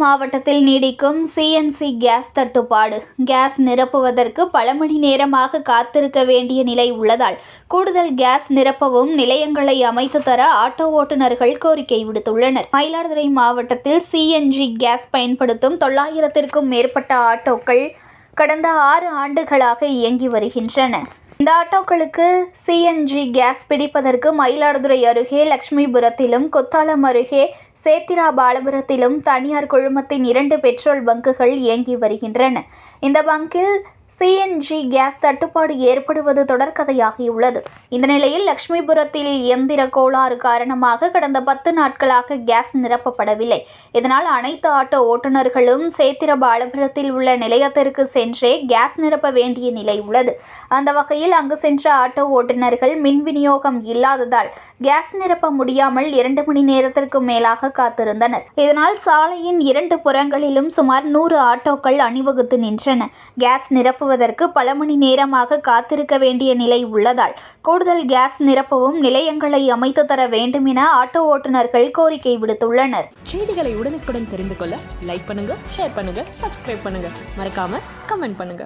மாவட்டத்தில் நீடிக்கும் CNC case தட்டுப்பாடு. கேஸ் நிரப்புவதற்கு பல மணி நேரமாக காத்திருக்க வேண்டிய நிலை உள்ளதால் கூடுதல் கேஸ் நிரப்பவும் நிலையங்களை அமைத்து தர ஆட்டோ ஓட்டுநர்கள் கோரிக்கை விடுத்துள்ளனர். மயிலாடுதுறை மாவட்டத்தில் சிஎன்ஜி கேஸ் பயன்படுத்தும் 900க்கும் மேற்பட்ட ஆட்டோக்கள் கடந்த 6 ஆண்டுகளாக இயங்கி வருகின்றன. இந்த ஆட்டோக்களுக்கு சிஎன்ஜி கேஸ் பிடிப்பதற்கு மயிலாடுதுறை அருகே லட்சுமிபுரத்திலும், குத்தாலம் அருகே சேத்திராபாலபுரத்திலும் தனியார் குழுமத்தின் 2 பெட்ரோல் பங்குகள் இயங்கி வருகின்றன. இந்த பங்கில் சிஎன்ஜி கேஸ் தட்டுப்பாடு ஏற்படுவது தொடர்கதையாகியுள்ளது. இந்த நிலையில் லட்சுமிபுரத்தில் இயந்திர கோளாறு காரணமாக கடந்த 10 நாட்களாக கேஸ் நிரப்பப்படவில்லை. இதனால் அனைத்து ஆட்டோ ஓட்டுநர்களும் சேத்திராபாலபுரத்தில் உள்ள நிலையத்திற்கு சென்றே கேஸ் நிரப்ப வேண்டிய நிலை உள்ளது. அந்த வகையில் அங்கு சென்ற ஆட்டோ ஓட்டுநர்கள் மின் விநியோகம் இல்லாததால் கேஸ் நிரப்ப முடியாமல் 2 மணி நேரத்திற்கு மேலாக காத்திருந்தனர். இதனால் சாலையின் 2 புறங்களிலும் சுமார் 100 ஆட்டோக்கள் அணிவகுத்து நின்றன. கேஸ் நிரப்புவதற்கு பல மணி நேரமாக காத்திருக்க வேண்டிய நிலை உள்ளதால் கூடுதல் கேஸ் நிரப்பவும் நிலையங்களை அமைத்து தர வேண்டும் என ஆட்டோ ஓட்டுநர்கள் கோரிக்கை விடுத்துள்ளனர். செய்திகளை உடனுக்குடன் தெரிந்து கொள்ள லைக் பண்ணுங்க, ஷேர் பண்ணுங்க, சப்ஸ்கிரைப் பண்ணுங்க, மறக்காம கமெண்ட் பண்ணுங்க.